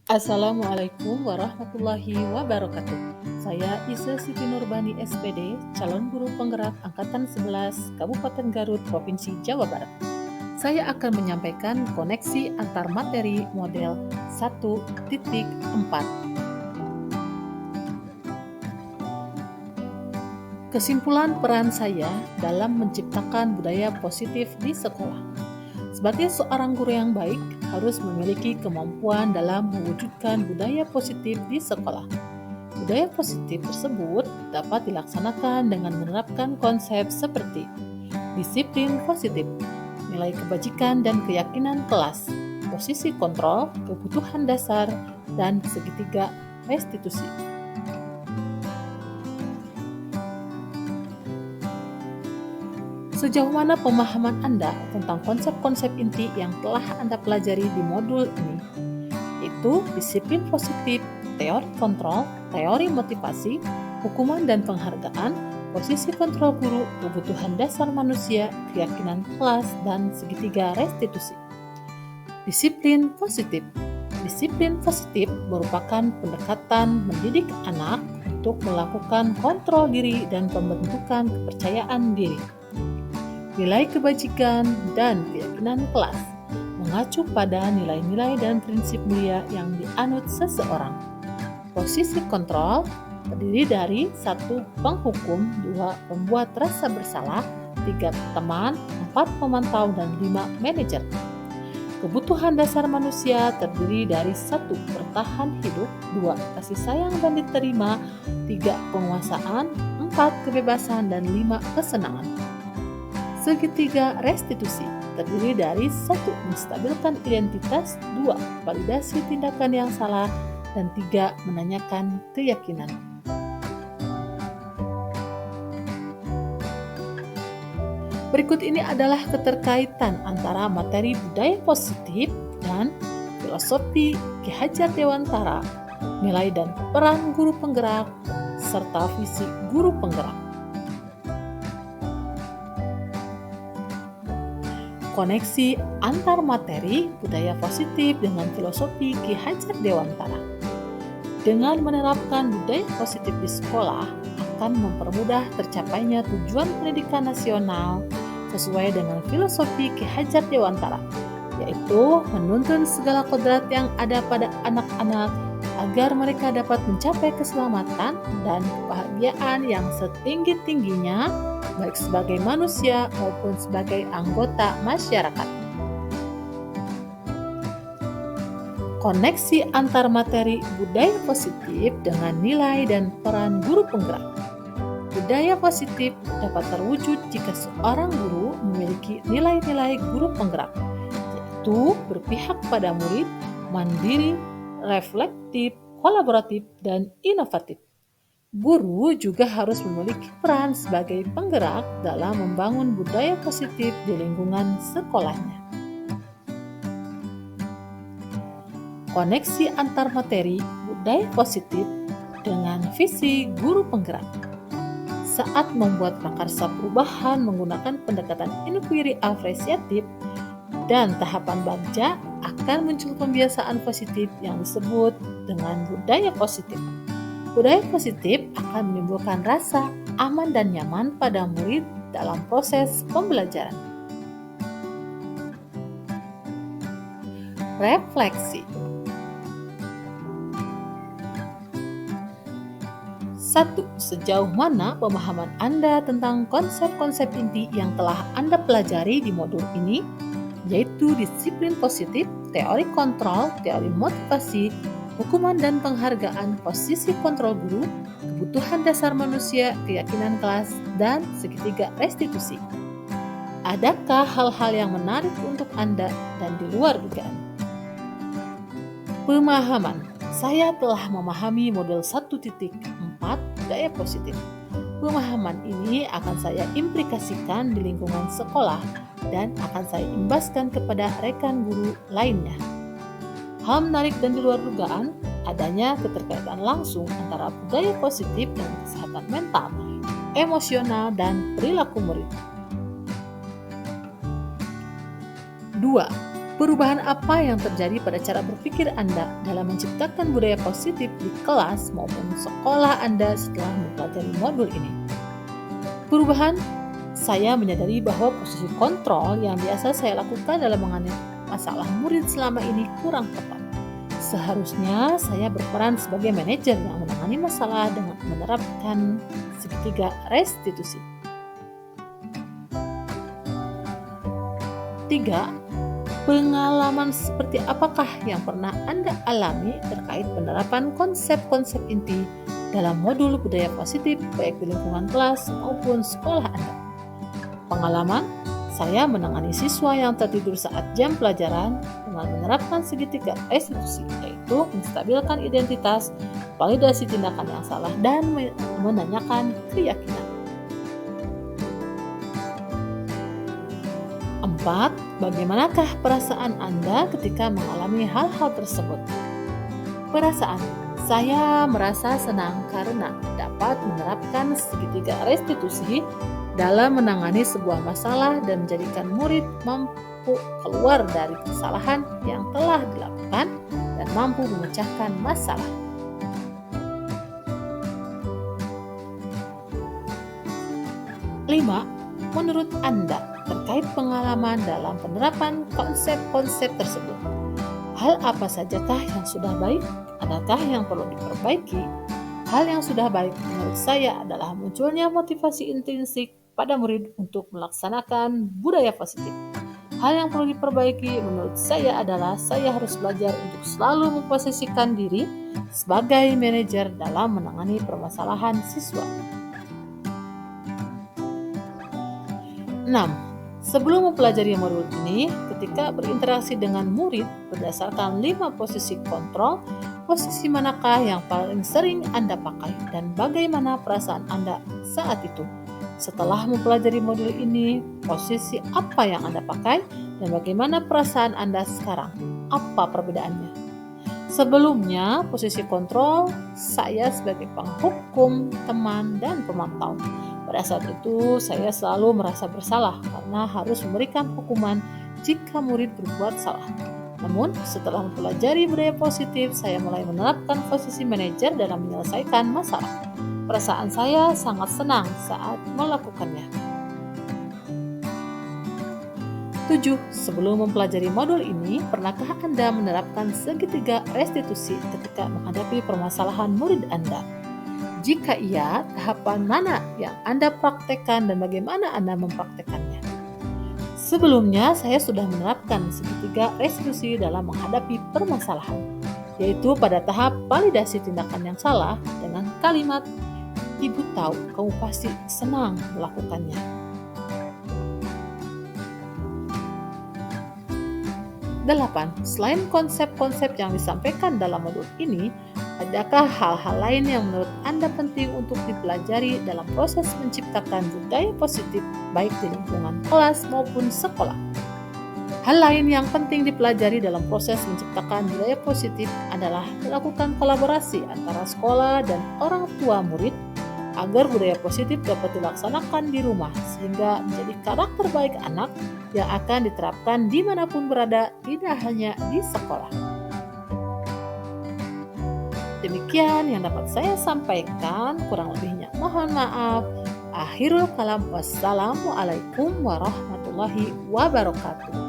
Assalamualaikum warahmatullahi wabarakatuh. Saya Isa Siti Nurbani SPD, calon guru penggerak Angkatan 11 Kabupaten Garut, Provinsi Jawa Barat. Saya akan menyampaikan koneksi antar materi model 1.4. Kesimpulan peran saya dalam menciptakan budaya positif di sekolah. Sebagai seorang guru yang baik, harus memiliki kemampuan dalam mewujudkan budaya positif di sekolah. Budaya positif tersebut dapat dilaksanakan dengan menerapkan konsep seperti disiplin positif, nilai kebajikan dan keyakinan kelas, posisi kontrol, kebutuhan dasar, dan segitiga restitusi. Sejauh mana pemahaman Anda tentang konsep-konsep inti yang telah Anda pelajari di modul ini? Yaitu disiplin positif, teori kontrol, teori motivasi, hukuman dan penghargaan, posisi kontrol guru, kebutuhan dasar manusia, keyakinan kelas, dan segitiga restitusi. Disiplin positif. Disiplin positif merupakan pendekatan mendidik anak untuk melakukan kontrol diri dan pembentukan kepercayaan diri. Nilai kebajikan dan keyakinan kelas mengacu pada nilai-nilai dan prinsip mulia yang dianut seseorang. Posisi kontrol terdiri dari 1. Penghukum, 2. Pembuat rasa bersalah, 3. Teman, 4. Pemantau, dan 5. Manajer. Kebutuhan dasar manusia terdiri dari 1. Bertahan hidup, 2. Kasih sayang dan diterima, 3. Penguasaan, 4. Kebebasan, dan 5. Kesenangan. Segitiga restitusi terdiri dari 1. Menstabilkan identitas, 2. Validasi tindakan yang salah, dan 3. Menanyakan keyakinan. Berikut ini adalah keterkaitan antara materi budaya positif dan filosofi Ki Hajar Dewantara, nilai dan peran guru penggerak, serta visi guru penggerak. Koneksi antar materi budaya positif dengan filosofi Ki Hajar Dewantara. Dengan menerapkan budaya positif di sekolah akan mempermudah tercapainya tujuan pendidikan nasional sesuai dengan filosofi Ki Hajar Dewantara, yaitu menuntun segala kodrat yang ada pada anak-anak agar mereka dapat mencapai keselamatan dan kebahagiaan yang setinggi-tingginya, baik sebagai manusia maupun sebagai anggota masyarakat. Koneksi antar materi budaya positif dengan nilai dan peran guru penggerak. Budaya positif dapat terwujud jika seorang guru memiliki nilai-nilai guru penggerak, yaitu berpihak pada murid, mandiri, reflektif, kolaboratif, dan inovatif. Guru juga harus memiliki peran sebagai penggerak dalam membangun budaya positif di lingkungan sekolahnya. Koneksi antar materi budaya positif dengan visi guru penggerak. Saat membuat prakarsa perubahan menggunakan pendekatan inquiry apresiatif dan tahapan bagja, akan muncul pembiasaan positif yang disebut dengan budaya positif. Budaya positif akan menimbulkan rasa aman dan nyaman pada murid dalam proses pembelajaran. Refleksi. 1. Sejauh mana pemahaman Anda tentang konsep-konsep inti yang telah Anda pelajari di modul ini, yaitu disiplin positif, teori kontrol, teori motivasi, hukuman dan penghargaan, posisi kontrol guru, kebutuhan dasar manusia, keyakinan kelas, dan segitiga restitusi. Adakah hal-hal yang menarik untuk Anda dan di luar dugaan? Pemahaman. Saya telah memahami model 1.4 budaya positif. Pemahaman ini akan saya implikasikan di lingkungan sekolah dan akan saya imbaskan kepada rekan guru lainnya. Hal menarik dan di luar dugaan, adanya keterkaitan langsung antara budaya positif dan kesehatan mental, emosional, dan perilaku murid. 2. Perubahan apa yang terjadi pada cara berpikir Anda dalam menciptakan budaya positif di kelas maupun sekolah Anda setelah mempelajari modul ini? Perubahan, saya menyadari bahwa posisi kontrol yang biasa saya lakukan dalam menangani masalah murid selama ini kurang tepat. Seharusnya saya berperan sebagai manajer yang menangani masalah dengan menerapkan segitiga restitusi. 3. Pengalaman seperti apakah yang pernah Anda alami terkait penerapan konsep-konsep inti dalam modul budaya positif baik di lingkungan kelas maupun sekolah Anda? Pengalaman, saya menangani siswa yang tertidur saat jam pelajaran dengan menerapkan segitiga restitusi, yaitu menstabilkan identitas, validasi tindakan yang salah, dan menanyakan keyakinan. 4. Bagaimanakah perasaan Anda ketika mengalami hal-hal tersebut? Perasaan, saya merasa senang karena dapat menerapkan segitiga restitusi dalam menangani sebuah masalah dan menjadikan murid mampu keluar dari kesalahan yang telah dilakukan dan mampu memecahkan masalah. 5. Menurut Anda, terkait pengalaman dalam penerapan konsep-konsep tersebut, hal apa sajakah yang sudah baik? Adakah yang perlu diperbaiki? Hal yang sudah baik menurut saya adalah munculnya motivasi intrinsik pada murid untuk melaksanakan budaya positif. Hal yang perlu diperbaiki menurut saya adalah saya harus belajar untuk selalu memposisikan diri sebagai manajer dalam menangani permasalahan siswa. 6. Sebelum mempelajari modul ini, ketika berinteraksi dengan murid berdasarkan 5 posisi kontrol, posisi manakah yang paling sering Anda pakai dan bagaimana perasaan Anda saat itu? Setelah mempelajari modul ini, posisi apa yang Anda pakai dan bagaimana perasaan Anda sekarang? Apa perbedaannya? Sebelumnya, posisi kontrol saya sebagai penghukum, teman, dan pemantau. Pada saat itu, saya selalu merasa bersalah karena harus memberikan hukuman jika murid berbuat salah. Namun, setelah mempelajari budaya positif, saya mulai menerapkan posisi manajer dalam menyelesaikan masalah. Perasaan saya sangat senang saat melakukannya. 7. Sebelum mempelajari modul ini, pernahkah Anda menerapkan segitiga restitusi ketika menghadapi permasalahan murid Anda? Jika iya, tahapan mana yang Anda praktekkan dan bagaimana Anda mempraktekannya? Sebelumnya, saya sudah menerapkan segitiga restitusi dalam menghadapi permasalahan, yaitu pada tahap validasi tindakan yang salah dengan kalimat, "Ibu tahu kamu pasti senang melakukannya." 8. Selain konsep-konsep yang disampaikan dalam modul ini, adakah hal-hal lain yang menurut Anda penting untuk dipelajari dalam proses menciptakan budaya positif baik di lingkungan kelas maupun sekolah? Hal lain yang penting dipelajari dalam proses menciptakan budaya positif adalah melakukan kolaborasi antara sekolah dan orang tua murid agar budaya positif dapat dilaksanakan di rumah sehingga menjadi karakter baik anak yang akan diterapkan dimanapun berada, tidak hanya di sekolah. Demikian yang dapat saya sampaikan, kurang lebihnya mohon maaf. Akhirul kalam, wassalamualaikum warahmatullahi wabarakatuh.